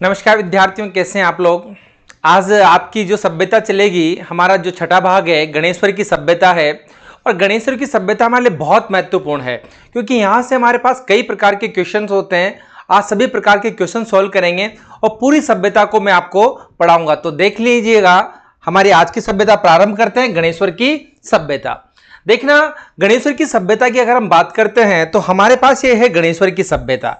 नमस्कार विद्यार्थियों, कैसे हैं आप लोग। आज आपकी जो सभ्यता चलेगी, हमारा जो छठा भाग है गणेश्वर की सभ्यता है। और गणेश्वर की सभ्यता हमारे लिए बहुत महत्वपूर्ण है क्योंकि यहाँ से हमारे पास कई प्रकार के क्वेश्चंस होते हैं। आज सभी प्रकार के क्वेश्चन सॉल्व करेंगे और पूरी सभ्यता को मैं आपको पढ़ाऊंगा। तो देख लीजिएगा, हमारी आज की सभ्यता प्रारंभ करते हैं गणेश्वर की सभ्यता। देखना, गणेश्वर की सभ्यता की अगर हम बात करते हैं तो हमारे पास ये है गणेश्वर की सभ्यता।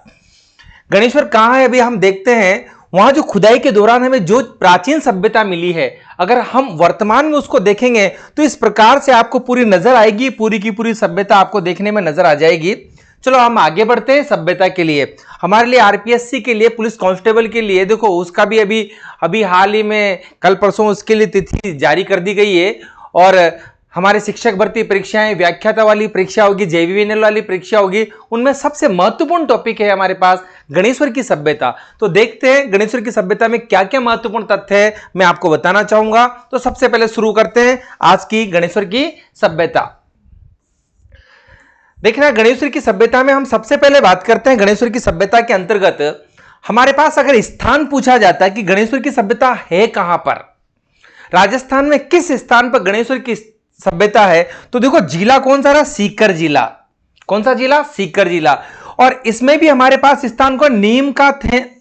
गणेश्वर कहाँ है अभी हम देखते हैं। वहां जो खुदाई के दौरान हमें जो प्राचीन सभ्यता मिली है, अगर हम वर्तमान में उसको देखेंगे तो इस प्रकार से आपको पूरी नजर आएगी, पूरी की पूरी सभ्यता आपको देखने में नजर आ जाएगी। चलो हम आगे बढ़ते हैं सभ्यता के लिए। हमारे लिए आरपीएससी के लिए, पुलिस कांस्टेबल के लिए देखो, उसका भी अभी अभी हाल ही में कल परसों उसके लिए तिथि जारी कर दी गई है। और हमारे शिक्षक भर्ती परीक्षाएं, व्याख्याता वाली परीक्षा होगी, जेवीवीएनएल वाली परीक्षा होगी, उनमें सबसे महत्वपूर्ण टॉपिक है हमारे पास गणेश्वर की सभ्यता। तो देखते हैं गणेश्वर की सभ्यता में क्या क्या महत्वपूर्ण तथ्य है, मैं आपको बताना चाहूंगा। तो सबसे पहले शुरू करते हैं आज की गणेश्वर की सभ्यता। देखना, गणेश्वर की सभ्यता में हम सबसे पहले बात करते हैं। गणेश्वर की सभ्यता के अंतर्गत हमारे पास अगर स्थान पूछा जाता है कि गणेश्वर की सभ्यता है कहां पर, राजस्थान में किस स्थान पर गणेश्वर की सभ्यता है, तो देखो जिला कौन सा रहा, सीकर जिला। कौन सा जिला, सीकर जिला। और इसमें भी हमारे पास स्थान को नीम का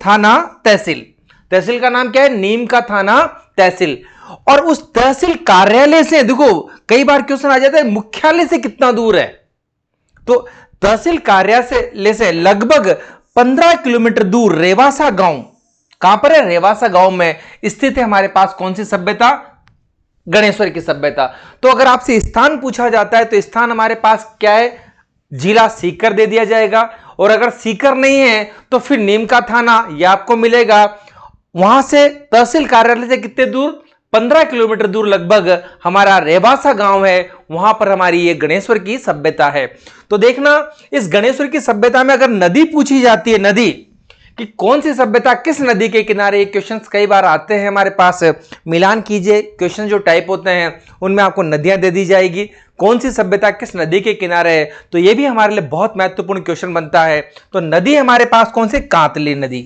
थाना तहसील। तहसील का नाम क्या है, नीम का थाना तहसील। और उस तहसील कार्यालय से देखो कई बार क्वेश्चन आ जाता है मुख्यालय से कितना दूर है। तो तहसील कार्यालय से लगभग 15 किलोमीटर दूर रेवासा गांव, कहां पर है, रेवासा गांव में स्थित है हमारे पास कौन सी सभ्यता, गणेश्वर की सभ्यता। तो अगर आपसे स्थान पूछा जाता है तो स्थान हमारे पास क्या है, जिला सीकर दे दिया जाएगा। और अगर सीकर नहीं है तो फिर नीम का थाना यह आपको मिलेगा। वहां से तहसील कार्यालय से कितने दूर, 15 किलोमीटर दूर लगभग हमारा रेवासा गांव है, वहां पर हमारी ये गणेश्वर की सभ्यता है। तो देखना, इस गणेश्वर की सभ्यता में अगर नदी पूछी जाती है, नदी कि कौन सी सभ्यता किस नदी के किनारे, ये क्वेश्चंस कई बार आते हैं हमारे पास। मिलान कीजिए, क्वेश्चन जो टाइप होते हैं उनमें आपको नदियां दे दी जाएगी, कौन सी सभ्यता किस नदी के किनारे है, तो ये भी हमारे लिए बहुत महत्वपूर्ण क्वेश्चन बनता है। तो नदी हमारे पास कौन सी, कांतली नदी।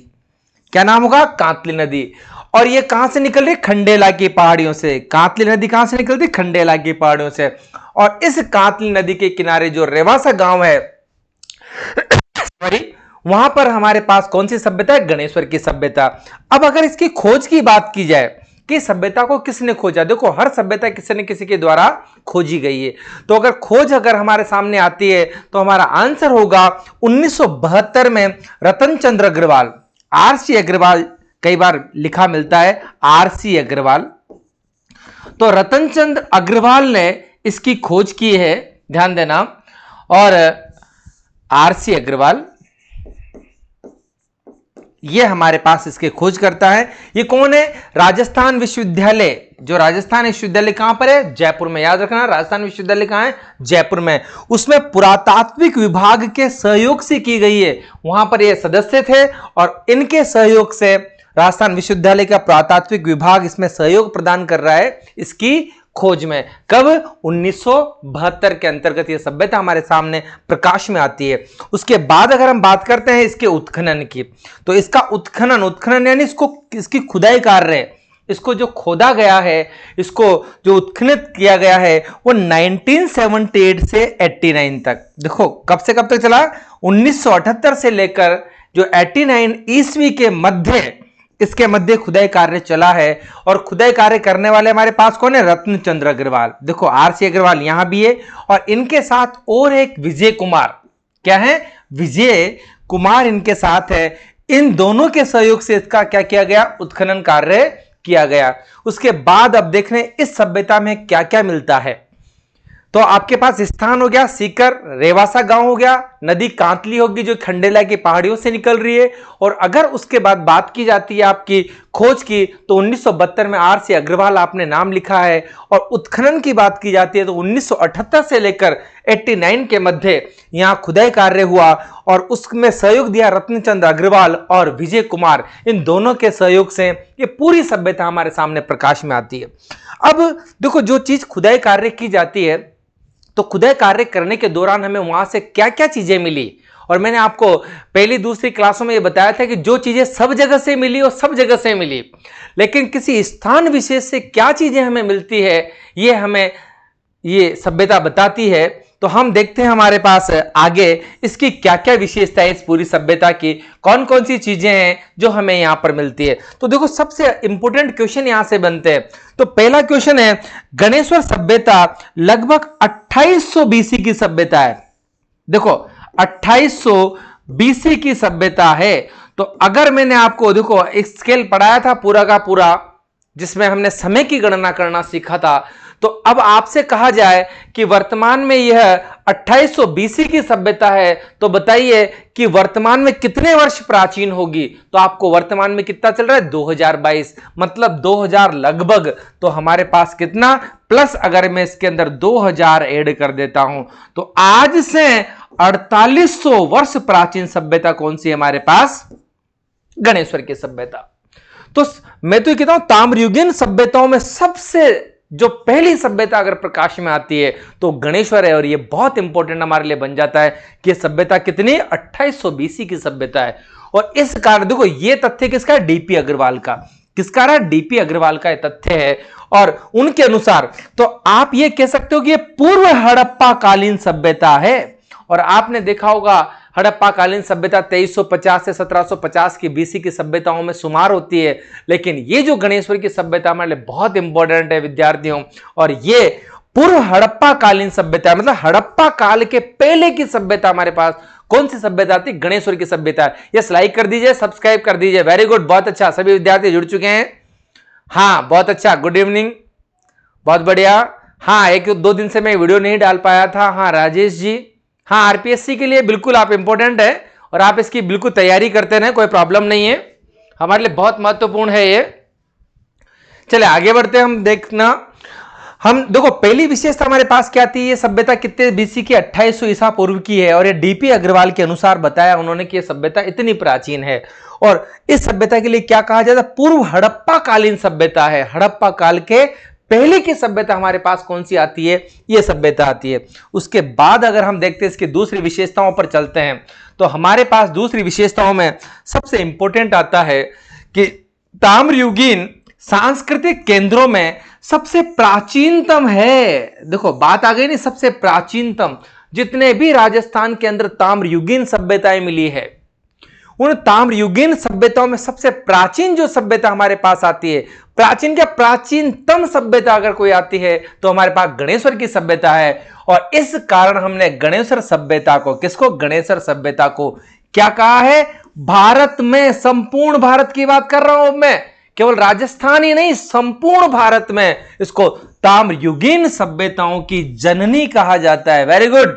क्या नाम होगा, कांतली नदी। और ये कहां से निकल रही, खंडेला की पहाड़ियों से। कांतली नदी कहां से निकल रही, खंडेला की पहाड़ियों से। और इस कांतली नदी के किनारे जो रेवासा गांव है, सॉरी, वहां पर हमारे पास कौन सी सभ्यता है, गणेश्वर की सभ्यता। अब अगर इसकी खोज की बात की जाए कि सभ्यता को किसने खोजा, देखो हर सभ्यता किसी न किसी के द्वारा खोजी गई है। तो अगर खोज अगर हमारे सामने आती है तो हमारा आंसर होगा 1972 में रतन चंद्र अग्रवाल, आरसी अग्रवाल, कई बार लिखा मिलता है आरसी अग्रवाल। तो रतन चंद्र अग्रवाल ने इसकी खोज की है, ध्यान देना। और आरसी अग्रवाल ये हमारे पास इसके खोज करता है। ये कौन है, राजस्थान विश्वविद्यालय। जो राजस्थान विश्वविद्यालय कहां पर है, जयपुर में। याद रखना, राजस्थान विश्वविद्यालय कहां है, जयपुर में। उसमें पुरातात्विक विभाग के सहयोग से की गई है, वहां पर ये सदस्य थे और इनके सहयोग से राजस्थान विश्वविद्यालय का पुरातात्विक विभाग इसमें सहयोग प्रदान कर रहा है इसकी खोज में। कब, 1972 के अंतर्गत यह सभ्यता हमारे सामने प्रकाश में आती है। उसके बाद अगर हम बात करते हैं इसके उत्खनन की, तो इसका उत्खनन यानी इसकी खुदाई कार्य, इसको जो खोदा गया है, इसको जो उत्खनित किया गया है, वो 1978 से 89 तक। देखो कब से कब तक चला, 1978 से लेकर जो 89 ईस्वी के मध्य, इसके मध्य खुदाई कार्य चला है। और खुदाई कार्य करने वाले हमारे पास कौन है, रत्न चंद्र अग्रवाल। देखो आरसी अग्रवाल यहां भी है और इनके साथ और एक विजय कुमार, क्या है, विजय कुमार इनके साथ है। इन दोनों के सहयोग से इसका क्या किया गया, उत्खनन कार्य किया गया। उसके बाद अब देख रहे हैं इस सभ्यता में क्या क्या मिलता है। तो आपके पास स्थान हो गया सीकर, रेवासा गांव हो गया, नदी कांतली होगी जो खंडेला की पहाड़ियों से निकल रही है। और अगर उसके बाद बात की जाती है आपकी खोज की, तो 1972 में आरसी अग्रवाल आपने नाम लिखा है। और उत्खनन की बात की जाती है तो 1978 से लेकर 89 के मध्य यहां खुदाई कार्य हुआ और उसमें सहयोग दिया रत्नचंद्र अग्रवाल और विजय कुमार। इन दोनों के सहयोग से ये पूरी सभ्यता हमारे सामने प्रकाश में आती है। अब देखो, जो चीज खुदाई कार्य की जाती है, तो खुदाई कार्य करने के दौरान हमें वहां से क्या क्या चीजें मिली और मैंने आपको पहली दूसरी क्लासों में ये बताया था कि जो चीजें सब जगह से मिली और सब जगह से मिली, लेकिन किसी स्थान विशेष से क्या चीजें हमें मिलती है ये हमें ये सभ्यता बताती है। तो हम देखते हैं हमारे पास आगे इसकी क्या क्या विशेषता है, इस पूरी सभ्यता की कौन कौन सी चीजें हैं जो हमें यहां पर मिलती है। तो देखो सबसे इंपॉर्टेंट क्वेश्चन यहां से बनते हैं। तो पहला क्वेश्चन है, गणेश्वर सभ्यता लगभग 2800 बीसी की सभ्यता है। देखो 2800 बीसी की सभ्यता है। तो अगर मैंने आपको देखो एक स्केल पढ़ाया था पूरा का पूरा, जिसमें हमने समय की गणना करना सीखा था, तो अब आपसे कहा जाए कि वर्तमान में यह 2800 बीसी की सभ्यता है, तो बताइए कि वर्तमान में कितने वर्ष प्राचीन होगी। तो आपको वर्तमान में कितना चल रहा है, 2022, मतलब 2000 लगभग। तो हमारे पास कितना प्लस, अगर मैं इसके अंदर 2000 ऐड कर देता हूं, तो आज से 4800 वर्ष प्राचीन सभ्यता कौन सी है हमारे पास, गणेश्वर की सभ्यता। तो मैं तो ये कहता हूं ताम्रयुगीन सभ्यताओं में सबसे जो पहली सभ्यता अगर प्रकाश में आती है तो गणेश्वर है। और ये बहुत इंपॉर्टेंट हमारे लिए बन जाता है कि सभ्यता कितनी, 2800 बीसी की सभ्यता है। और इस कारण देखो ये तथ्य किसका है, डीपी अग्रवाल का। किसका रहा, डीपी अग्रवाल का ये तथ्य है। और उनके अनुसार तो आप ये कह सकते हो कि ये पूर्व हड़प्पा कालीन सभ्यता है। और आपने देखा होगा हड़प्पा कालीन सभ्यता 2350 से 1750 की बीसी की सभ्यताओं में शुमार होती है, लेकिन ये जो गणेश्वर की सभ्यता हमारे लिए बहुत इंपॉर्टेंट है विद्यार्थियों। और ये पूर्व हड़प्पा कालीन सभ्यता, मतलब हड़प्पा काल के पहले की सभ्यता हमारे पास कौन सी सभ्यता थी, गणेश्वर की सभ्यता। यस, लाइक कर दीजिए, सब्सक्राइब कर दीजिए, वेरी गुड, बहुत अच्छा, सभी विद्यार्थी जुड़ चुके हैं। हाँ बहुत अच्छा, गुड इवनिंग, बहुत बढ़िया। हाँ एक दो दिन से मैं वीडियो नहीं डाल पाया था। हाँ राजेश जी, हाँ आरपीएससी के लिए बिल्कुल आप इंपॉर्टेंट है और आप इसकी बिल्कुल तैयारी करते रहें, कोई प्रॉब्लम नहीं है, हमारे लिए बहुत महत्वपूर्ण है ये। चले आगे बढ़ते हैं, हम देखना, हम देखो पहली विशेषता हमारे पास क्या थी, ये सभ्यता कितने बीसी की, 2800 ईसा पूर्व की है। और ये डीपी अग्रवाल के अनुसार बताया उन्होंने कि ये सभ्यता इतनी प्राचीन है। और इस सभ्यता के लिए क्या कहा जाता है, पूर्व हड़प्पा कालीन सभ्यता है। हड़प्पा काल के पहले की सभ्यता हमारे पास कौन सी आती है, ये सभ्यता आती है। उसके बाद अगर हम देखते हैं इसकी दूसरी विशेषताओं पर चलते हैं, तो हमारे पास दूसरी विशेषताओं में सबसे इंपॉर्टेंट आता है कि ताम्रयुगीन सांस्कृतिक केंद्रों में सबसे प्राचीनतम है। देखो बात आ गई नहीं, सबसे प्राचीनतम, जितने भी राजस्थान के अंदर ताम्रयुगीन सभ्यताएं मिली है, उन ताम्रयुगीन सभ्यताओं में सबसे प्राचीन जो सभ्यता हमारे पास आती है, प्राचीन क्या प्राचीनतम सभ्यता अगर कोई आती है तो हमारे पास गणेश्वर की सभ्यता है। और इस कारण हमने गणेश्वर सभ्यता को, किसको, गणेश्वर सभ्यता को क्या कहा है, भारत में, संपूर्ण भारत की बात कर रहा हूं मैं, केवल राजस्थान ही नहीं, संपूर्ण भारत में इसको ताम्रयुगीन सभ्यताओं की जननी कहा जाता है। वेरी गुड,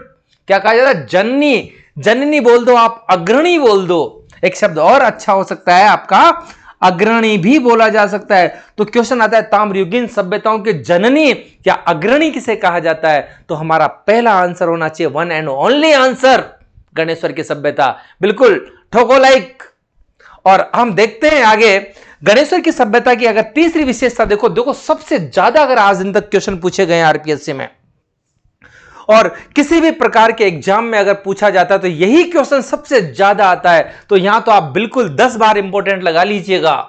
क्या कहा जाता है, जननी। जननी बोल दो आप, अग्रणी बोल दो, एक शब्द और अच्छा हो सकता है आपका, अग्रणी भी बोला जा सकता है। तो क्वेश्चन आता है ताम्रयुगीन सभ्यताओं के जननी या अग्रणी किसे कहा जाता है, तो हमारा पहला आंसर होना चाहिए, one and only answer, Ganeshwar की सभ्यता। बिल्कुल ठोको लाइक। और हम देखते हैं आगे गणेश्वर की सभ्यता की अगर तीसरी विशेषता देखो सबसे ज्यादा अगर आज दिन तक क्वेश्चन पूछे गए आरपीएससी में और किसी भी प्रकार के एग्जाम में अगर पूछा जाता है तो यही क्वेश्चन सबसे ज्यादा आता है। तो यहां तो आप बिल्कुल 10 बार इंपॉर्टेंट लगा लीजिएगा,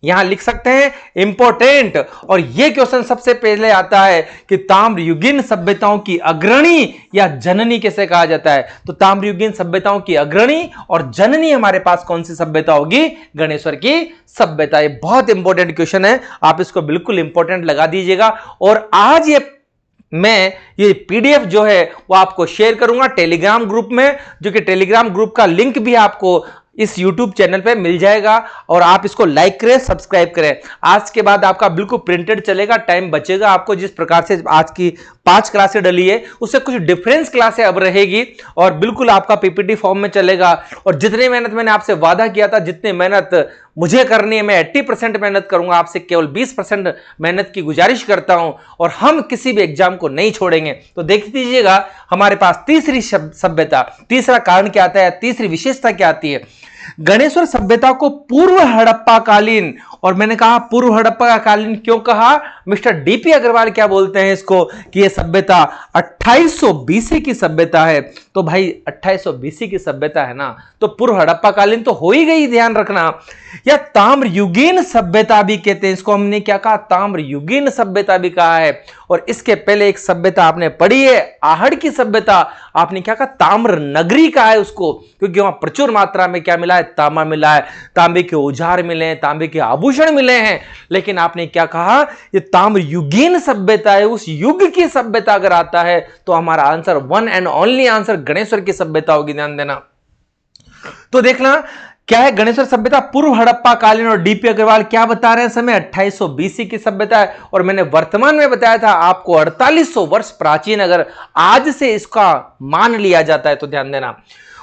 यहां लिख सकते हैं इंपॉर्टेंट। और यह क्वेश्चन सबसे पहले आता है कि ताम्रयुगीन सभ्यताओं की अग्रणी या जननी किसे कहा जाता है, तो ताम्रयुगीन सभ्यताओं की अग्रणी और जननी हमारे पास कौन सी सभ्यता होगी, गणेश्वर की सभ्यता। ये बहुत इंपॉर्टेंट क्वेश्चन है, आप इसको बिल्कुल इंपॉर्टेंट लगा दीजिएगा। और आज मैं ये पीडीएफ जो है वो आपको शेयर करूंगा टेलीग्राम ग्रुप में, जो कि टेलीग्राम ग्रुप का लिंक भी आपको इस YouTube चैनल पे मिल जाएगा। और आप इसको लाइक करें, सब्सक्राइब करें। आज के बाद आपका बिल्कुल प्रिंटेड चलेगा, टाइम बचेगा आपको। जिस प्रकार से आज की 5 क्लासें डली है उससे कुछ डिफरेंस क्लासें अब रहेगी और बिल्कुल आपका पीपीटी फॉर्म में चलेगा। और जितनी मेहनत मैंने आपसे वादा किया था, जितनी मेहनत मुझे करनी है, मैं 80% मेहनत करूंगा, आपसे केवल 20% मेहनत की गुजारिश करता हूं। और हम किसी भी एग्जाम को नहीं छोड़ेंगे। तो देख लीजिएगा हमारे पास तीसरी सभ्यता, तीसरा कारण क्या आता है, तीसरी विशेषता क्या आती है, गणेश्वर सभ्यता को पूर्व हड़प्पा कालीन, और मैंने कहा पूर्व हड़प्पा कालीन क्यों कहा, मिस्टर डीपी अग्रवाल क्या बोलते हैं इसको कि यह सभ्यता 2800 बीसी की सभ्यता है। तो भाई 2800 बीसी की सभ्यता है ना, तो पूर्व हड़प्पा कालीन तो हो ही गई, ध्यान रखना। या ताम्रयुगीन सभ्यता भी कहते हैं इसको, हमने क्या कहा, ताम्रयुगीन सभ्यता भी कहा है। और इसके पहले एक सभ्यता आपने पढ़ी है, आहड़ की सभ्यता, आपने क्या कहा, ताम्र नगरी कहा है उसको, क्योंकि वहां प्रचुर मात्रा में क्या मिला है, तांबा मिला है, तांबे के औजार मिले हैं, तांबे के आभूषण मिले हैं। लेकिन आपने क्या कहा, ये ताम्रयुगीन सभ्यता है, उस युग की सभ्यता अगर आता है तो हमारा answer, one and only answer, Ganeshwar की सभ्यता होगी, ध्यान देना। तो देखना क्या है, गणेश्वर सभ्यता पूर्व हड़प्पा कालीन, और डीपी अग्रवाल क्या बता रहे हैं, समय 2800 बीसी की सभ्यता है। और मैंने वर्तमान में बताया था आपको 4800 वर्ष प्राचीन अगर आज से इसका मान लिया जाता है तो, ध्यान देना।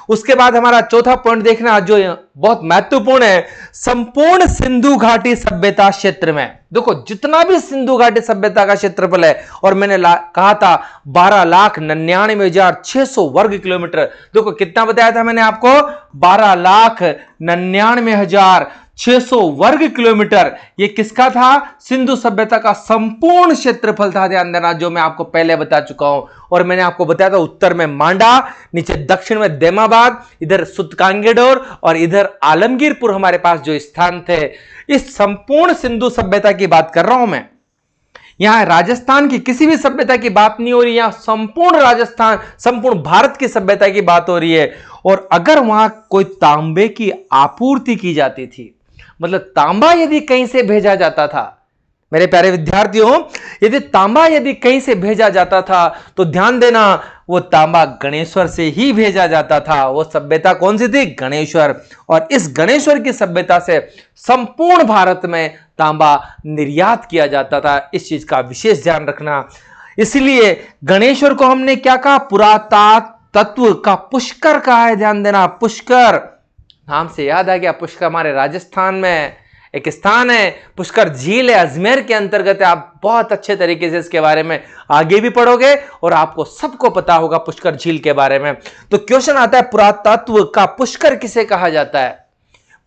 उसके बाद हमारा चौथा पॉइंट देखना जो बहुत महत्वपूर्ण है, संपूर्ण सिंधु घाटी सभ्यता क्षेत्र में। देखो जितना भी सिंधु घाटी सभ्यता का क्षेत्रफल है, और मैंने कहा था 12,99,600 वर्ग किलोमीटर। देखो कितना बताया था मैंने आपको, 12,99,600 वर्ग किलोमीटर। ये किसका था, सिंधु सभ्यता का संपूर्ण क्षेत्रफल था, ध्यान देना, जो मैं आपको पहले बता चुका हूं। और मैंने आपको बताया था उत्तर में मांडा, नीचे दक्षिण में देमाबाद, इधर सुतकांगेडोर और इधर आलमगीरपुर हमारे पास जो स्थान थे। इस संपूर्ण सिंधु सभ्यता की बात कर रहा हूं मैं, यहां राजस्थान की किसी भी सभ्यता की बात नहीं हो रही, यहां संपूर्ण राजस्थान, संपूर्ण भारत की सभ्यता की बात हो रही है। और अगर वहां कोई तांबे की आपूर्ति की जाती थी, मतलब तांबा यदि कहीं से भेजा जाता था, मेरे प्यारे विद्यार्थियों, यदि तांबा यदि कहीं से भेजा जाता था तो ध्यान देना, वो तांबा गणेश्वर से ही भेजा जाता था। वो सभ्यता कौन सी थी, गणेश्वर। और इस गणेश्वर की सभ्यता से संपूर्ण भारत में तांबा निर्यात किया जाता था, इस चीज का विशेष ध्यान रखना। इसलिए गणेश्वर को हमने क्या कहा, पुरातत्व का पुष्कर कहा है, ध्यान देना, पुष्कर। नाम से याद आ गया, पुष्कर हमारे राजस्थान में एक स्थान है, पुष्कर झील है, अजमेर के अंतर्गत है। आप बहुत अच्छे तरीके से इसके बारे में आगे भी पढ़ोगे और आपको सबको पता होगा पुष्कर झील के बारे में। तो क्वेश्चन आता है, पुरातत्व का पुष्कर किसे कहा जाता है,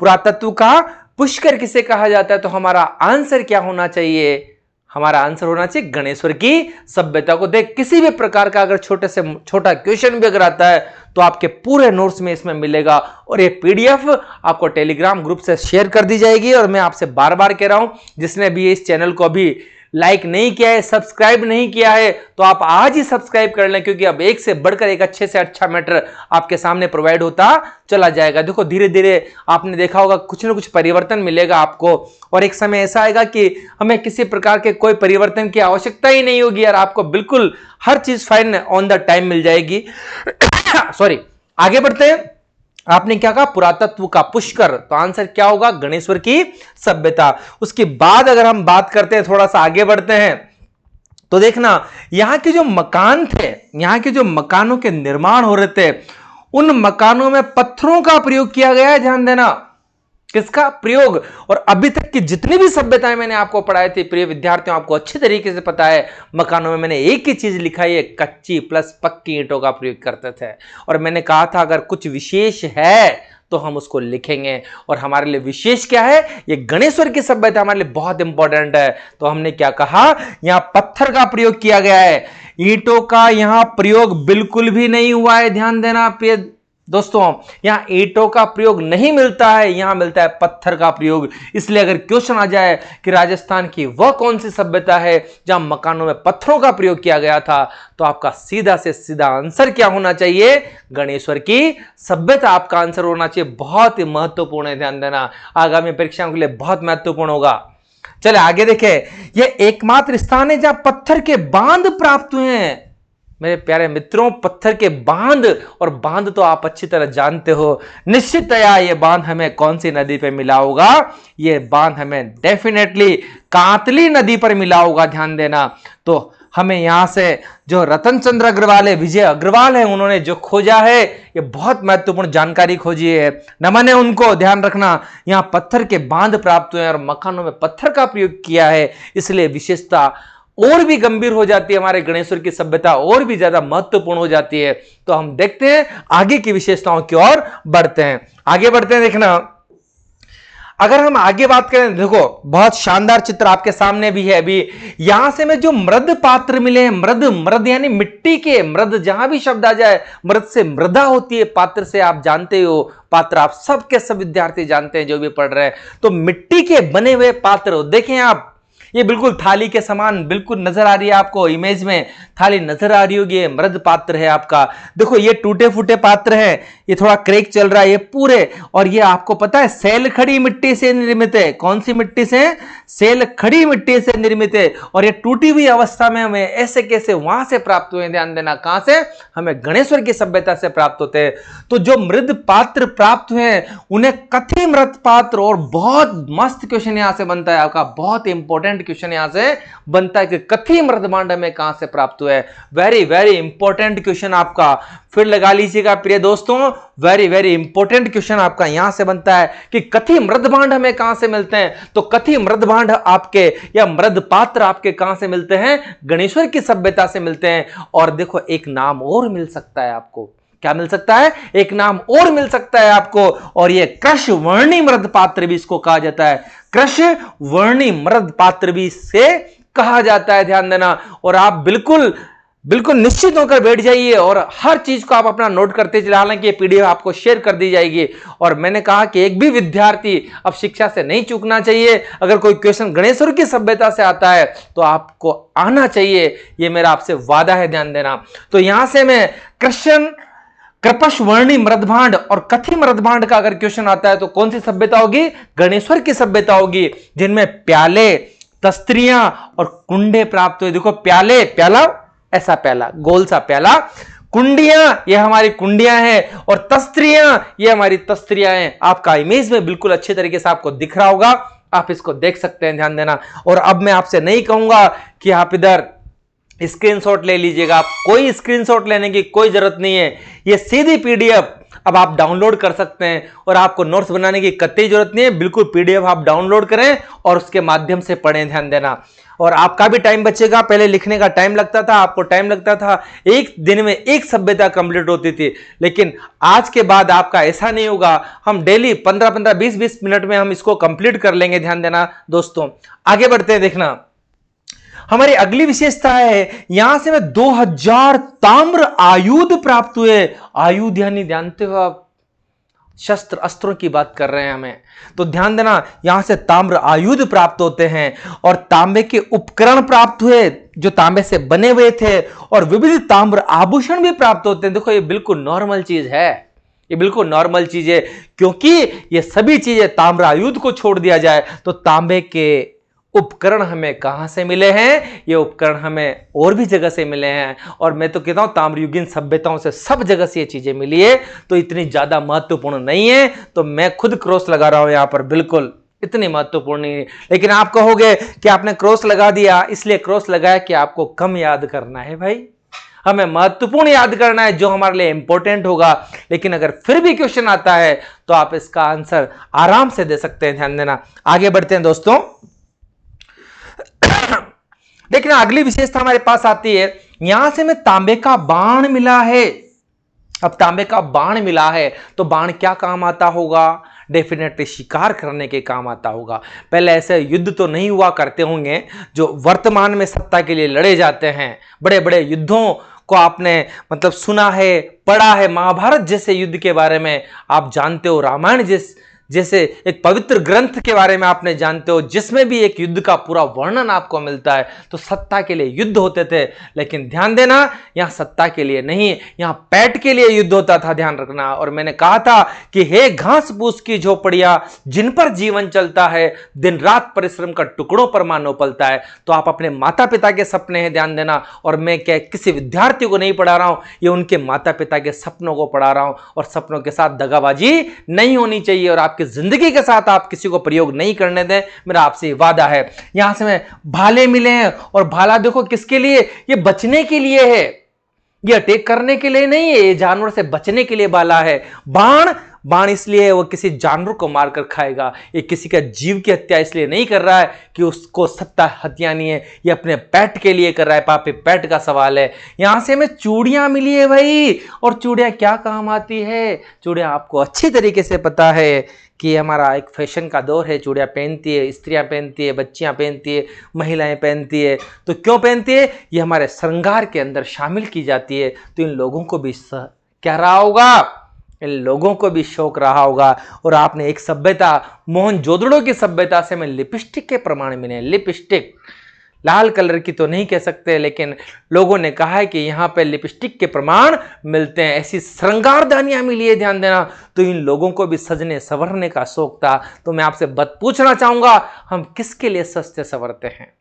पुरातत्व का पुष्कर किसे कहा जाता है। तो हमारा आंसर क्या होना चाहिए, हमारा आंसर होना चाहिए गणेश्वर की सभ्यता को। देख किसी भी प्रकार का अगर छोटे से छोटा क्वेश्चन भी अगर आता है तो आपके पूरे नोट्स में इसमें मिलेगा, और ये पीडीएफ आपको टेलीग्राम ग्रुप से शेयर कर दी जाएगी। और मैं आपसे बार बार कह रहा हूं, जिसने भी इस चैनल को अभी लाइक नहीं किया है, सब्सक्राइब नहीं किया है, तो आप आज ही सब्सक्राइब कर लें, क्योंकि अब एक से बढ़कर एक अच्छे से अच्छा मैटर आपके सामने प्रोवाइड होता चला जाएगा। देखो धीरे धीरे आपने देखा होगा कुछ ना कुछ परिवर्तन मिलेगा आपको, और एक समय ऐसा आएगा कि हमें किसी प्रकार के कोई परिवर्तन की आवश्यकता ही नहीं होगी यार, आपको बिल्कुल हर चीज फाइन ऑन द टाइम मिल जाएगी। सॉरी, आगे बढ़ते हैं। आपने क्या कहा, पुरातत्व का पुष्कर, तो आंसर क्या होगा, गणेश्वर की सभ्यता। उसके बाद अगर हम बात करते हैं, थोड़ा सा आगे बढ़ते हैं, तो देखना यहां के जो मकान थे, यहां के जो मकानों के निर्माण हो रहे थे, उन मकानों में पत्थरों का प्रयोग किया गया है, ध्यान देना, किसका प्रयोग। और अभी तक की जितनी भी सभ्यताएं मैंने आपको पढ़ाई थी प्रिय विद्यार्थियों, आपको अच्छे तरीके से पता है, मकानों में मैंने एक ही चीज लिखा है, कच्ची प्लस पक्की ईंटों का प्रयोग करते थे। और मैंने कहा था अगर कुछ विशेष है तो हम उसको लिखेंगे, और हमारे लिए विशेष क्या है, ये गणेश्वर की सभ्यता हमारे लिए बहुत इंपॉर्टेंट है। तो हमने क्या कहा, यहां पत्थर का प्रयोग किया गया है, ईंटों का यहां प्रयोग बिल्कुल भी नहीं हुआ है, ध्यान देना प्रिय दोस्तों, यहां ईंटों का प्रयोग नहीं मिलता है, यहां मिलता है पत्थर का प्रयोग। इसलिए अगर क्वेश्चन आ जाए कि राजस्थान की वह कौन सी सभ्यता है जहां मकानों में पत्थरों का प्रयोग किया गया था, तो आपका सीधा से सीधा आंसर क्या होना चाहिए, गणेश्वर की सभ्यता आपका आंसर होना चाहिए। बहुत ही महत्वपूर्ण है, ध्यान देना, आगामी परीक्षाओं के लिए बहुत महत्वपूर्ण होगा। चले आगे देखें, यह एकमात्र स्थान है जहां पत्थर के बांध प्राप्त हुए हैं। मेरे प्यारे मित्रों, पत्थर के बांध, और बांध तो आप अच्छी तरह जानते हो, निश्चितया ये बांध हमें कौन सी नदी पे मिला होगा, ये बांध हमें डेफिनेटली कांतली नदी पर मिला होगा, ध्यान देना। तो हमें यहां से जो रतन चंद्र अग्रवाल है, विजय अग्रवाल है, उन्होंने जो खोजा है, ये बहुत महत्वपूर्ण जानकारी खोजी है, नमन है उनको, ध्यान रखना। यहां पत्थर के बांध प्राप्त हुए और मकानों में पत्थर का प्रयोग किया है, इसलिए विशेषता और भी गंभीर हो जाती है, हमारे गणेश्वर की सभ्यता और भी ज्यादा महत्वपूर्ण हो जाती है। तो हम देखते हैं आगे की विशेषताओं की ओर बढ़ते हैं। आगे बढ़ते हैं, देखना अगर हम आगे बात करें, देखो बहुत शानदार चित्र आपके सामने भी है अभी। यहां से में जो मृद पात्र मिले हैं, मृद मृद यानी मिट्टी के, मृद जहां भी शब्द आ जाए, मृद से मृदा होती है, पात्र से आप जानते हो, पात्र आप सबके सब विद्यार्थी जानते हैं जो भी पढ़ रहे हैं। तो मिट्टी के बने हुए पात्र देखें आप, ये बिल्कुल थाली के समान बिल्कुल नजर आ रही है आपको, इमेज में थाली नजर आ रही होगी, मृद पात्र है आपका। देखो ये टूटे फूटे पात्र है, ये थोड़ा क्रैक चल रहा है ये पूरे, और ये आपको पता है सेल खड़ी मिट्टी से निर्मित है। कौन सी मिट्टी से? सेल खड़ी मिट्टी से निर्मित है। और ये टूटी हुई अवस्था में हमें ऐसे कैसे वहां से प्राप्त हुए, ध्यान देना, कहां से? हमें गणेश्वर की सभ्यता से प्राप्त होते हैं। तो जो मृद पात्र प्राप्त हुए उन्हें कथी मृद पात्र, और बहुत मस्त क्वेश्चन यहां से बनता है आपका, बहुत इंपॉर्टेंट क्वेश्चन यहां से बनता है कि कथी मृद भांड हमें कहां से प्राप्त हुआ है। वेरी वेरी इंपॉर्टेंट क्वेश्चन आपका, फिर लगा लीजिएगा प्रिय दोस्तों, वेरी वेरी इंपॉर्टेंट क्वेश्चन आपका यहां से बनता है कि कथी मृद भांड हमें कहां से मिलते हैं। तो कथी मृद भांड आपके या मृद पात्र आपके कहां से मिलते हैं? गणेश्वर की सभ्यता से मिलते हैं। और देखो एक नाम और मिल सकता है आपको, क्या मिल सकता है? एक नाम और मिल सकता है आपको, और यह कृश वर्णी मृद पात्र भी इसको कहा जाता है। कृश वर्णी मृद पात्र भी इसे कहा जाता है, ध्यान देना। और आप बिल्कुल बिल्कुल निश्चित होकर बैठ जाइए और हर चीज को आप अपना नोट करते चले, हालांकि ये पीडीएफ आपको शेयर कर दी जाएगी। और मैंने कहा कि एक भी विद्यार्थी अब शिक्षा से नहीं चूकना चाहिए। अगर कोई क्वेश्चन गणेश्वर की सभ्यता से आता है तो आपको आना चाहिए, ये मेरा आपसे वादा है, ध्यान देना। तो यहां से मैं कृष्ण कृपश वर्णी मृदभांड और कथी मृदभांड का अगर क्वेश्चन आता है तो कौन सी सभ्यता होगी? गणेश्वर की सभ्यता होगी, जिनमें प्याले, तस्त्रियां और कुंडे प्राप्त हुए। देखो प्याले, प्याला ऐसा प्याला, गोल सा प्याला, कुंडियां ये हमारी कुंडियां हैं, और तस्त्रियां ये हमारी तस्त्रियां हैं। आपका इमेज में बिल्कुल अच्छे तरीके से आपको दिख रहा होगा, आप इसको देख सकते हैं, ध्यान देना। और अब मैं आपसे नहीं कहूंगा कि आप इधर स्क्रीनशॉट ले लीजिएगा, आप कोई स्क्रीनशॉट लेने की कोई जरूरत नहीं है। ये सीधी पीडीएफ अब आप डाउनलोड कर सकते हैं, और आपको नोट्स बनाने की कतई जरूरत नहीं है। बिल्कुल पीडीएफ आप डाउनलोड करें और उसके माध्यम से पढ़ें, ध्यान देना। और आपका भी टाइम बचेगा। पहले लिखने का टाइम लगता था, आपको टाइम लगता था, एक दिन में एक सभ्यता कंप्लीट होती थी, लेकिन आज के बाद आपका ऐसा नहीं होगा। हम डेली 15-15, 20-20 मिनट में हम इसको कंप्लीट कर लेंगे, ध्यान देना दोस्तों। आगे बढ़ते हैं, देखना हमारी अगली विशेषता है, यहां से में 2000 ताम्र आयुध प्राप्त हुए। आयुध यानी जानते हो आप, शस्त्र अस्त्रों की बात कर रहे हैं हमें, तो ध्यान देना यहां से ताम्र आयुध प्राप्त होते हैं, और तांबे के उपकरण प्राप्त हुए जो तांबे से बने हुए थे, और विविध ताम्र आभूषण भी प्राप्त होते हैं। देखो ये बिल्कुल नॉर्मल चीज है, ये बिल्कुल नॉर्मल चीज है, क्योंकि ये सभी चीजें ताम्र आयुध को छोड़ दिया जाए तो तांबे के उपकरण हमें कहां से मिले हैं? ये उपकरण हमें और भी जगह से मिले हैं, और मैं तो कहता हूं ताम्रयुगीन सभ्यताओं से सब जगह से ये चीजें मिली है, तो इतनी ज्यादा महत्वपूर्ण नहीं है। तो मैं खुद क्रॉस लगा रहा हूं यहां पर, बिल्कुल इतनी महत्वपूर्ण नहीं है। लेकिन आप कहोगे कि आपने क्रॉस लगा दिया, इसलिए क्रॉस लगाया कि आपको कम याद करना है। भाई हमें महत्वपूर्ण याद करना है, जो हमारे लिए इंपॉर्टेंट होगा। लेकिन अगर फिर भी क्वेश्चन आता है तो आप इसका आंसर आराम से दे सकते हैं, ध्यान देना। आगे बढ़ते हैं दोस्तों, देखना अगली विशेषता हमारे पास आती है, यहां से में तांबे का बाण मिला है। अब तांबे का बाण मिला है तो बाण क्या काम आता होगा? डेफिनेटली शिकार करने के काम आता होगा। पहले ऐसे युद्ध तो नहीं हुआ करते होंगे जो वर्तमान में सत्ता के लिए लड़े जाते हैं। बड़े बड़े युद्धों को आपने मतलब सुना है, पढ़ा है, महाभारत जैसे युद्ध के बारे में आप जानते हो, रामायण जैसे एक पवित्र ग्रंथ के बारे में आपने जानते हो, जिसमें भी एक युद्ध का पूरा वर्णन आपको मिलता है। तो सत्ता के लिए युद्ध होते थे, लेकिन ध्यान देना यहां सत्ता के लिए नहीं, यहां पेट के लिए युद्ध होता था, ध्यान रखना। और मैंने कहा था कि हे घास फूस की झोपड़ियां जिन पर जीवन चलता है, दिन रात परिश्रम का टुकड़ों पर मानव पलता है। तो आप अपने माता पिता के सपने हैं, ध्यान देना। और मैं क्या किसी विद्यार्थी को नहीं पढ़ा रहा हूं, ये उनके माता पिता के सपनों को पढ़ा रहा हूं। और सपनों के साथ दगाबाजी नहीं होनी चाहिए, और आपकी जिंदगी के साथ आप किसी को प्रयोग नहीं करने दें, मेरा आपसे वादा है। यहां से मैं भाले मिले हैं, और भाला देखो किसके लिए? ये बचने के लिए है, ये अटैक करने के लिए नहीं है, ये जानवर से बचने के लिए भाला है। बाण बाण इसलिए वो किसी जानवर को मारकर खाएगा, ये किसी का जीव की हत्या इसलिए नहीं कर रहा है कि उसको सत्ता हत्यानी है, ये अपने पेट के लिए कर रहा है। पापी पेट का सवाल है। यहां से हमें चूड़ियां मिली है भाई, और चूड़ियां क्या काम आती है? चूड़ियां आपको अच्छी तरीके से पता है कि हमारा एक फैशन का दौर है, चूड़ियां पहनती है, स्त्रियां पहनती है, बच्चियां पहनती है, महिलाएं पहनती है। तो क्यों पहनती है? ये हमारे श्रृंगार के अंदर शामिल की जाती है। तो इन लोगों को भी क्या रहा होगा? इन लोगों को भी शौक रहा होगा। और आपने एक सभ्यता, मोहनजोदड़ो की सभ्यता से हमें लिपस्टिक के प्रमाण मिले। लिपस्टिक लाल कलर की तो नहीं कह सकते, लेकिन लोगों ने कहा है कि यहां पे लिपस्टिक के प्रमाण मिलते हैं। ऐसी श्रृंगारदानियां मिली है, ध्यान देना। तो इन लोगों को भी सजने संवरने का शौक था। तो मैं आपसे पूछना चाहूंगा, हम किसके लिए सजते संवरते हैं?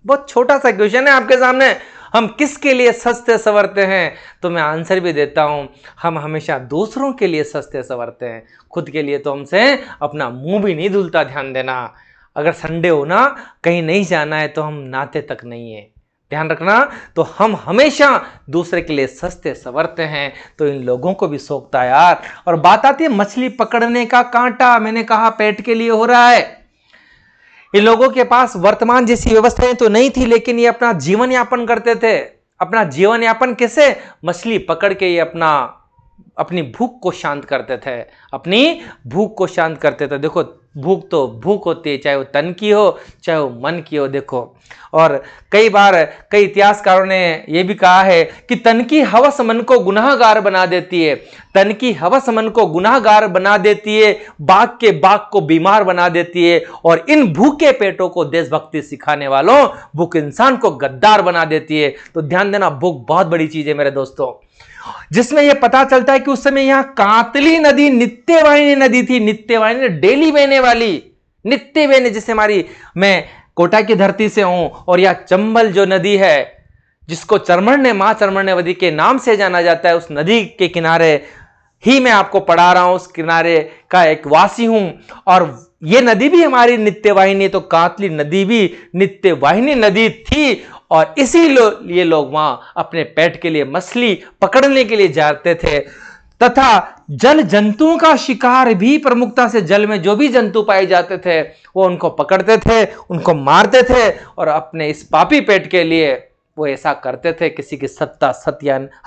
बहुत छोटा सा क्वेश्चन है आपके सामने, हम किसके लिए सजते संवरते हैं? तो मैं आंसर भी देता हूं, हम हमेशा दूसरों के लिए सजते संवरते हैं। खुद के लिए तो हमसे अपना मुंह भी नहीं धुलता। ध्यान देना, अगर संडे हो ना, कहीं नहीं जाना है, तो हम नहाते तक नहीं है। ध्यान रखना। तो हम हमेशा दूसरे के लिए सजते संवरते हैं। तो इन लोगों को भी शौक था यार। और बात आती है मछली पकड़ने का कांटा, मैंने कहा पेट के लिए हो रहा है। इन लोगों के पास वर्तमान जैसी व्यवस्थाएं तो नहीं थी, लेकिन ये अपना जीवन यापन करते थे। अपना जीवन यापन कैसे? मछली पकड़ के ये अपनी भूख को शांत करते थे। अपनी भूख को शांत करते थे। देखो, भूख तो भूख होती है, चाहे वो तन की हो चाहे वो मन की हो। देखो, और कई बार कई इतिहासकारों ने यह भी कहा है कि तन की हवस मन को गुनाहगार बना देती है। तन की हवस मन को गुनाहगार बना देती है, बाघ के बाघ को बीमार बना देती है, और इन भूखे पेटों को देशभक्ति सिखाने वालों, भूख इंसान को गद्दार बना देती है। तो ध्यान देना, भूख बहुत बड़ी चीज है मेरे दोस्तों, जिसमें यह पता चलता है कि उस समय यहां कांतली नदी नित्यवाहिनी नदी थी। नित्यवाहिनी, डेली बहने वाली, नित्य बहने। जैसे मैं कोटा की धरती से हूं, और यह चंबल जो नदी है, जिसको चरमण्य मां चरमण्यवती के नाम से जाना जाता है, उस नदी के किनारे ही मैं आपको पढ़ा रहा हूं। उस किनारे का एक वासी हूं, और यह नदी भी हमारी नित्यवाहिनी। तो कांतली नदी भी नित्यवाहिनी नदी थी, और इसीलिए लोग वहां अपने पेट के लिए मछली पकड़ने के लिए जाते थे। तथा जल जंतुओं का शिकार भी प्रमुखता से, जल में जो भी जंतु पाए जाते थे वो उनको पकड़ते थे, उनको मारते थे, और अपने इस पापी पेट के लिए वो ऐसा करते थे। किसी की सत्ता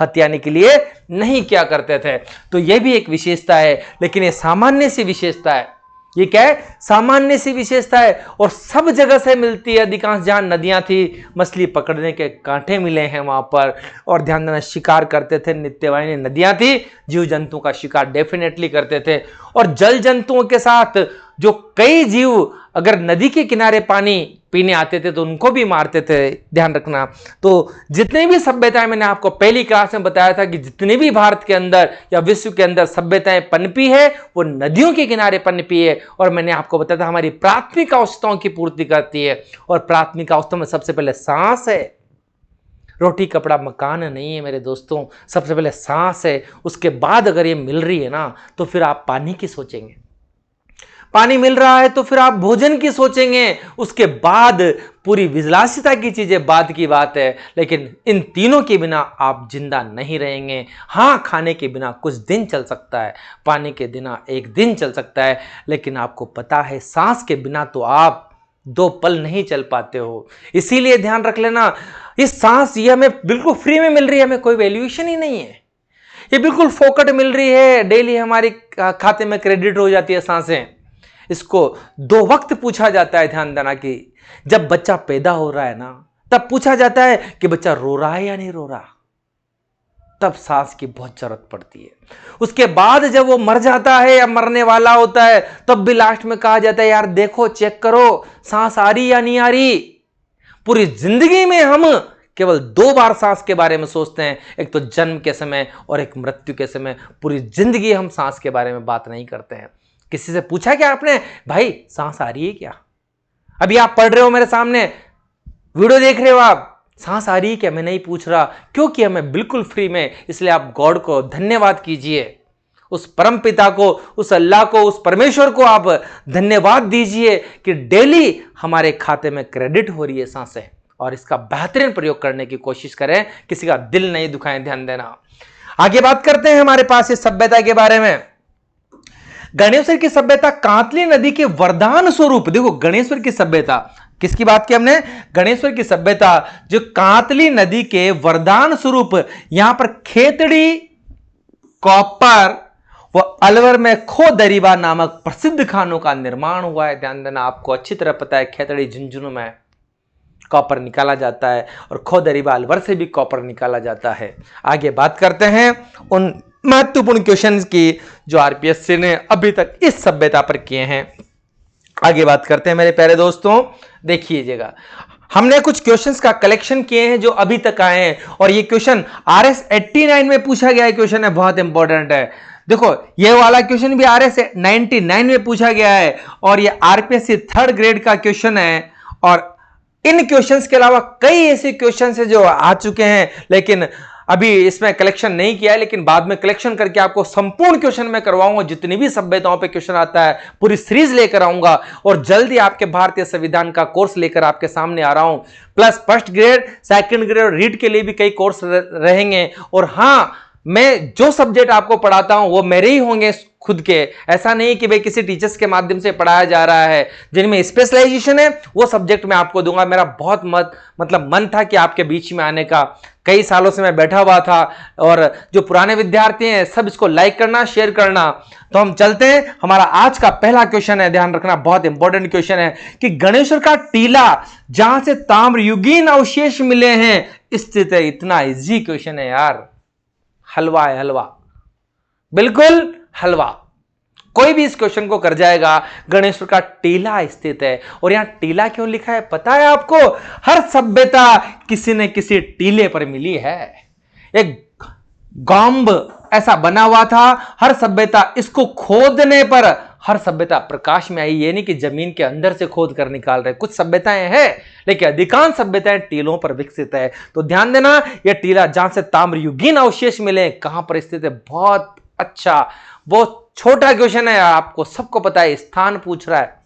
हत्याने के लिए नहीं किया करते थे। तो यह भी एक विशेषता है, लेकिन यह सामान्य सी विशेषता है। ये क्या है? सामान्य सी विशेषता है, और सब जगह से मिलती है। अधिकांश जहां नदियां थी, मछली पकड़ने के कांटे मिले हैं वहां पर। और ध्यान देना, शिकार करते थे, नित्यवाहिनी नदियां थी, जीव जंतु का शिकार डेफिनेटली करते थे। और जल जंतुओं के साथ जो कई जीव अगर नदी के किनारे पानी पीने आते थे तो उनको भी मारते थे। ध्यान रखना। तो जितने भी सभ्यताएं, मैंने आपको पहली क्लास में बताया था कि जितने भी भारत के अंदर या विश्व के अंदर सभ्यताएं पनपी है, वो नदियों के किनारे पनपी है। और मैंने आपको बताया था हमारी प्राथमिक आवश्यकताओं की पूर्ति करती है, और प्राथमिक आवश्यकताओं में सबसे पहले सांस है। रोटी कपड़ा मकान नहीं है मेरे दोस्तों, सबसे पहले सांस है। उसके बाद अगर ये मिल रही है ना, तो फिर आप पानी की सोचेंगे। पानी मिल रहा है तो फिर आप भोजन की सोचेंगे। उसके बाद पूरी विलासिता की चीजें बाद की बात है, लेकिन इन तीनों के बिना आप जिंदा नहीं रहेंगे। हाँ, खाने के बिना कुछ दिन चल सकता है, पानी के बिना एक दिन चल सकता है, लेकिन आपको पता है सांस के बिना तो आप 2 पल नहीं चल पाते हो। इसीलिए ध्यान रख लेना, इस सांस ये हमें बिल्कुल फ्री में मिल रही है, हमें कोई वैल्यूएशन ही नहीं है, ये बिल्कुल फोकट मिल रही है। डेली हमारे खाते में क्रेडिट हो जाती है सांसें। इसको 2 वक्त पूछा जाता है। ध्यान देना कि जब बच्चा पैदा हो रहा है ना, तब पूछा जाता है कि बच्चा रो रहा है या नहीं रो रहा, तब सांस की बहुत जरूरत पड़ती है। उसके बाद जब वो मर जाता है या मरने वाला होता है, तब भी लास्ट में कहा जाता है यार देखो, चेक करो सांस आ रही या नहीं आ रही। पूरी जिंदगी में हम केवल 2 बार सांस के बारे में सोचते हैं, एक तो जन्म के समय और एक मृत्यु के समय। पूरी जिंदगी हम सांस के बारे में बात नहीं करते हैं। किसी से पूछा क्या आपने, भाई सांस आ रही है क्या? अभी आप पढ़ रहे हो मेरे सामने, वीडियो देख रहे हो आप, सांस आ रही है क्या? मैं नहीं पूछ रहा, क्योंकि हमें बिल्कुल फ्री में। इसलिए आप गॉड को धन्यवाद कीजिए, उस परम पिता को, उस अल्लाह को, उस परमेश्वर को आप धन्यवाद दीजिए कि डेली हमारे खाते में क्रेडिट हो रही है सांसें, और इसका बेहतरीन प्रयोग करने की कोशिश करें, किसी का दिल नहीं दुखाएं। ध्यान देना। आगे बात करते हैं हमारे पास इस सभ्यता के बारे में। गणेश्वर की सभ्यता कांतली नदी के वरदान स्वरूप, देखो गणेश्वर की सभ्यता किसकी बात की हमने, गणेश्वर की सभ्यता जो कांतली नदी के वरदान स्वरूप यहां पर खेतड़ी, कॉपर व अलवर में खो दरीबा नामक प्रसिद्ध खानों का निर्माण हुआ है। ध्यान देना, आपको अच्छी तरह पता है खेतड़ी झुंझुनू में कॉपर निकाला जाता है और खो दरीबा अलवर से भी कॉपर निकाला जाता है। आगे बात करते हैं उन महत्वपूर्ण क्वेश्चंस की जो आरपीएससी ने अभी तक इस सभ्यता पर किए हैं। आगे बात करते हैं मेरे प्यारे दोस्तों, देखिएगा हमने कुछ क्वेश्चंस का कलेक्शन किए हैं जो अभी तक आए हैं और ये क्वेश्चन RS 89 में पूछा गया है, क्वेश्चन है बहुत इंपॉर्टेंट है। देखो ये वाला क्वेश्चन भी RS 99 में पूछा गया है और ये आरपीएससी 3rd ग्रेड का क्वेश्चन है। और इन क्वेश्चंस के अलावा कई ऐसे क्वेश्चंस हैं जो आ चुके हैं, लेकिन अभी इसमें कलेक्शन नहीं किया है, लेकिन बाद में कलेक्शन करके आपको संपूर्ण क्वेश्चन में करवाऊंगा। जितनी भी सभ्यताओं पे क्वेश्चन आता है पूरी सीरीज लेकर आऊंगा और जल्दी आपके भारतीय संविधान का कोर्स लेकर आपके सामने आ रहा हूं। Plus 1st grade, 2nd grade और रीड के लिए भी कई कोर्स रहेंगे। और हां, मैं जो सब्जेक्ट आपको पढ़ाता हूं वो मेरे ही होंगे खुद के, ऐसा नहीं कि भाई किसी टीचर्स के माध्यम से पढ़ाया जा रहा है। जिनमें स्पेशलाइजेशन है वो सब्जेक्ट मैं आपको दूंगा। मेरा बहुत मन था कि आपके बीच में आने का, कई सालों से मैं बैठा हुआ था। और जो पुराने विद्यार्थी हैं सब इसको लाइक करना, शेयर करना। तो हम चलते हैं, हमारा आज का पहला क्वेश्चन है, ध्यान रखना बहुत इंपॉर्टेंट क्वेश्चन है कि गणेश्वर का टीला जहां से ताम्रयुगीन अवशेष मिले हैं स्थित है। इतना इजी क्वेश्चन है यार, हलवा है हलवा, बिल्कुल हलवा। कोई भी इस क्वेश्चन को कर जाएगा। गणेश्वर का टीला स्थित है और यहां टीला क्यों लिखा है पता है आपको? हर सभ्यता किसी न किसी टीले पर मिली है। एक गांव ऐसा बना हुआ था, हर सभ्यता इसको खोदने पर हर सभ्यता प्रकाश में आई। ये नहीं कि जमीन के अंदर से खोद कर निकाल रहे, कुछ सभ्यताएं हैं लेकिन अधिकांश सभ्यताएं टीलों पर विकसित है। तो ध्यान देना, यह टीला जहां से ताम्रयुगीन अवशेष मिले कहां पर स्थित है। बहुत अच्छा, बहुत छोटा क्वेश्चन है, आपको सबको पता है। स्थान पूछ रहा है,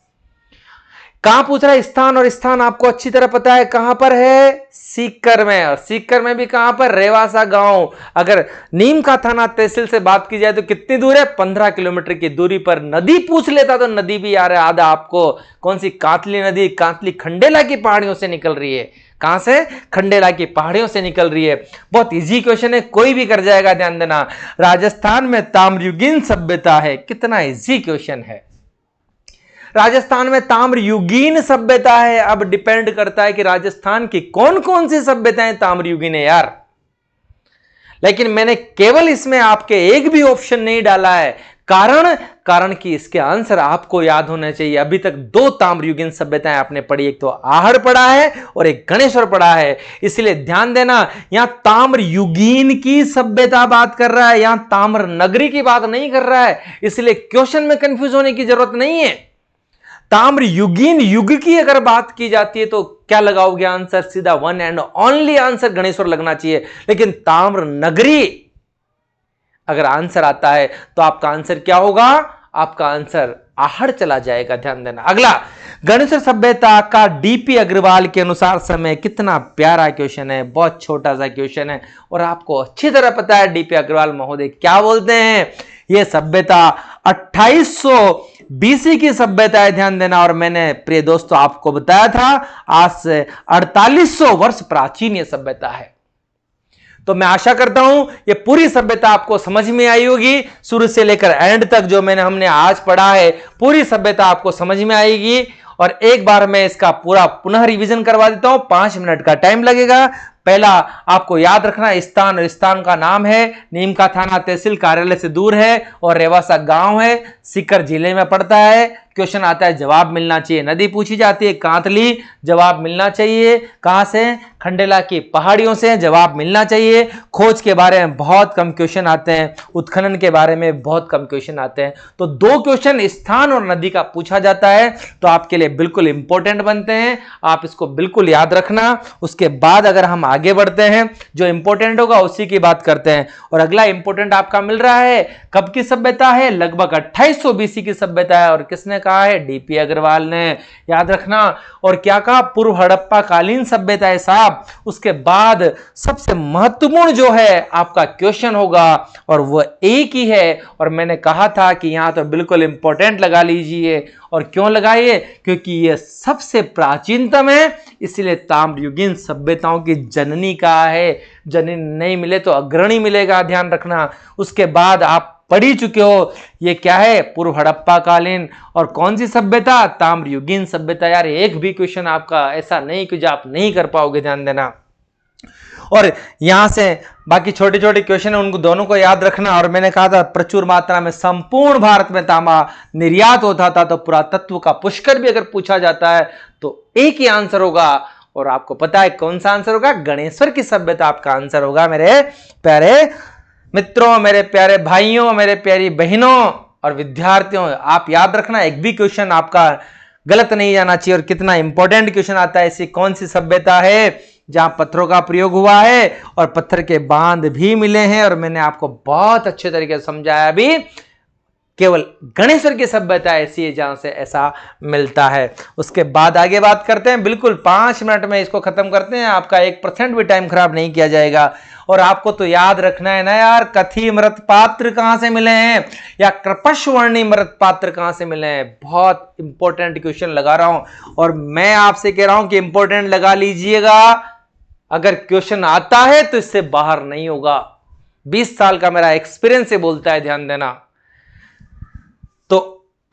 कहां पूछ रहा है स्थान, और स्थान आपको अच्छी तरह पता है कहां पर है, सीकर में। और सीकर में भी कहां पर, रेवासा गांव। अगर नीम का थाना तहसील से बात की जाए तो कितनी दूर है, 15 किलोमीटर की दूरी पर। नदी पूछ लेता तो नदी भी यार आधा आपको, कौन सी, कांतली नदी, कांतली खंडेला की पहाड़ियों से निकल रही है। कहां से, खंडेला की पहाड़ियों से निकल रही है। बहुत इजी क्वेश्चन है, कोई भी कर जाएगा। ध्यान देना, राजस्थान में ताम्रयुगीन सभ्यता है। कितना इजी क्वेश्चन है, राजस्थान में ताम्रयुगीन सभ्यता है। अब डिपेंड करता है कि राजस्थान की कौन कौन सी सभ्यताएं ताम्रयुगीन है यार। लेकिन मैंने केवल इसमें आपके एक भी ऑप्शन नहीं डाला है, कारण कि इसके आंसर आपको याद होना चाहिए। अभी तक 2 ताम्रयुगीन सभ्यताएं आपने पढ़ी, एक तो आहड़ पढ़ा है और एक गणेश्वर पढ़ा है। इसलिए ध्यान देना, यहां ताम्रयुगीन की सभ्यता बात कर रहा है, यहां ताम्र नगरी की बात नहीं कर रहा है। इसलिए क्वेश्चन में कंफ्यूज होने की जरूरत नहीं है। ताम्रयुगीन युग की अगर बात की जाती है तो क्या लगाओगे आंसर, सीधा 1 एंड ओनली आंसर गणेश्वर लगना चाहिए। लेकिन ताम्र नगरी अगर आंसर आता है तो आपका आंसर क्या होगा, आपका आंसर आहड़ चला जाएगा। ध्यान देना। अगला, गणेश्वर सभ्यता का डीपी अग्रवाल के अनुसार समय। कितना प्यारा क्वेश्चन है, बहुत छोटा सा क्वेश्चन है और आपको अच्छी तरह पता है डीपी अग्रवाल महोदय क्या बोलते हैं। यह सभ्यता 2800 BC की सभ्यता है। ध्यान देना, और मैंने प्रिय दोस्तों आपको बताया था आज से 4800 वर्ष प्राचीन यह सभ्यता है। तो मैं आशा करता हूं ये पूरी सभ्यता आपको समझ में आई होगी, शुरू से लेकर एंड तक जो हमने आज पढ़ा है पूरी सभ्यता आपको समझ में आएगी। और एक बार मैं इसका पूरा पुनः रिवीजन करवा देता हूं, 5 मिनट का टाइम लगेगा। पहला आपको याद रखना स्थान, और स्थान का नाम है नीम का थाना तहसील कार्यालय से दूर है और रेवासा गांव है, सीकर जिले में पड़ता है। क्वेश्चन आता है जवाब मिलना चाहिए। नदी पूछी जाती है कांतली, जवाब मिलना चाहिए कहां से, खंडेला की पहाड़ियों से, जवाब मिलना चाहिए। खोज के बारे में बहुत कम क्वेश्चन आते हैं, उत्खनन के बारे में बहुत कम क्वेश्चन आते हैं। तो 2 क्वेश्चन स्थान और नदी का पूछा जाता है तो आपके लिए बिल्कुल इंपॉर्टेंट बनते हैं, आप इसको बिल्कुल याद रखना। उसके बाद अगर हम आगे बढ़ते हैं, जो इंपॉर्टेंट होगा उसी की बात करते हैं। और अगला इंपॉर्टेंट आपका मिल रहा है, कब की सभ्यता है, लगभग 2800 BC की सभ्यता है। और किसने कहा है? डीपी अग्रवाल ने, याद रखना। और क्या कहा? पूर्व हड़प्पा कालीन सभ्यता है साहब। उसके बाद सबसे महत्वपूर्ण जो है आपका क्वेश्चन होगा और वह एक ही है, और मैंने कहा था कि यहां तो बिल्कुल इंपॉर्टेंट लगा लीजिए। और क्यों लगाइए? क्योंकि यह सबसे प्राचीनतम है, इसलिए ताम्रयुगीन सभ्यताओं की जननी कहा है। जननी नहीं मिले तो अग्रणी मिलेगा, ध्यान रखना। उसके बाद आप पढ़ ही चुके हो, ये क्या है? पूर्व हड़प्पा कालीन। और कौन सी सभ्यता? ताम्रयुगीन सभ्यता। यार एक भी क्वेश्चन आपका ऐसा नहीं कि जो आप नहीं कर पाओगे, ध्यान देना। और यहां से बाकी छोटे छोटे क्वेश्चन है, उनको दोनों को याद रखना। और मैंने कहा था प्रचुर मात्रा में संपूर्ण भारत में तांबा निर्यात होता था, तो पुरातत्व का पुष्कर भी अगर पूछा जाता है तो एक ही आंसर होगा। और आपको पता है कौन सा आंसर होगा? गणेश्वर की सभ्यता आपका आंसर होगा मेरे प्यारे मित्रों, मेरे प्यारे भाइयों, मेरे प्यारी बहनों और विद्यार्थियों। आप याद रखना, एक भी क्वेश्चन आपका गलत नहीं जाना चाहिए। और कितना इंपॉर्टेंट क्वेश्चन आता है, ऐसी कौन सी सभ्यता है जहां पत्थरों का प्रयोग हुआ है और पत्थर के बांध भी मिले हैं? और मैंने आपको बहुत अच्छे तरीके से समझाया भी, केवल गणेश्वर की सभ्यता ऐसी है जहां से ऐसा मिलता है। उसके बाद आगे बात करते हैं, बिल्कुल 5 मिनट में इसको खत्म करते हैं, आपका 1% भी टाइम खराब नहीं किया जाएगा। और आपको तो याद रखना है ना यार, कथी मृत पात्र कहां से मिले हैं या कृपशवर्णी मृत पात्र कहां से मिले हैं? बहुत इंपॉर्टेंट क्वेश्चन लगा रहा हूं और मैं आपसे कह रहा हूं कि इंपॉर्टेंट लगा लीजिएगा। अगर क्वेश्चन आता है तो इससे बाहर नहीं होगा। 20 साल का मेरा एक्सपीरियंस से बोलता है, ध्यान देना। तो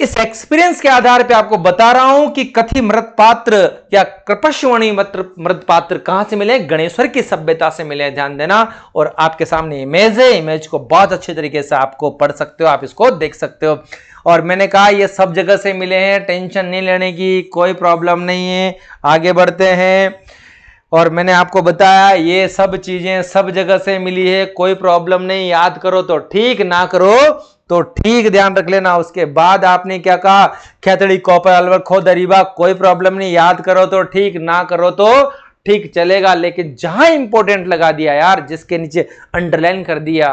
इस एक्सपीरियंस के आधार पे आपको बता रहा हूं कि कथी मृत पात्र या कृपशवर्णी मृत पात्र कहां से मिले? गणेश्वर की सभ्यता से मिले, ध्यान देना। और आपके सामने इमेज है, इमेज को बहुत अच्छे तरीके से आपको पढ़ सकते हो, आप इसको देख सकते हो। और मैंने कहा ये सब जगह से मिले हैं, टेंशन नहीं लेने की, कोई प्रॉब्लम नहीं है। आगे बढ़ते हैं। और मैंने आपको बताया ये सब चीजें सब जगह से मिली है, कोई प्रॉब्लम नहीं। याद करो तो ठीक, ना करो तो ठीक, ध्यान रख लेना। उसके बाद आपने क्या कहा? खेतड़ी, कॉपर, अलवर, खो, दरीबा, कोई प्रॉब्लम नहीं। याद करो तो ठीक, ना करो तो ठीक चलेगा। लेकिन जहां इंपॉर्टेंट लगा दिया यार, जिसके नीचे अंडरलाइन कर दिया,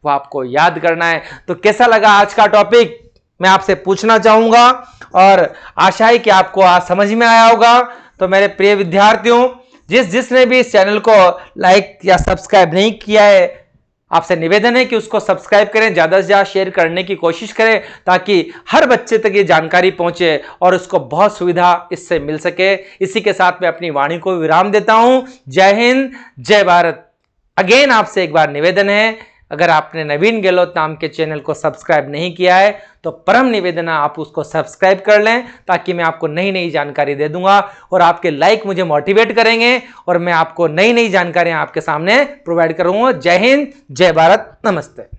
वो आपको याद करना है। तो कैसा लगा आज का टॉपिक, मैं आपसे पूछना चाहूंगा। और आशा है कि आपको आज समझ में आया होगा। तो मेरे प्रिय विद्यार्थियों, जिसने भी इस चैनल को लाइक या सब्सक्राइब नहीं किया है, आपसे निवेदन है कि उसको सब्सक्राइब करें, ज्यादा से ज्यादा शेयर करने की कोशिश करें, ताकि हर बच्चे तक ये जानकारी पहुंचे और उसको बहुत सुविधा इससे मिल सके। इसी के साथ मैं अपनी वाणी को विराम देता हूं। जय हिंद, जय भारत। अगेन आपसे एक बार निवेदन है, अगर आपने नवीन गहलोत नाम के चैनल को सब्सक्राइब नहीं किया है तो परम निवेदन है आप उसको सब्सक्राइब कर लें, ताकि मैं आपको नई नई जानकारी दे दूंगा। और आपके लाइक मुझे मोटिवेट करेंगे और मैं आपको नई नई जानकारियां आपके सामने प्रोवाइड करूंगा। जय हिंद, जय भारत, नमस्ते।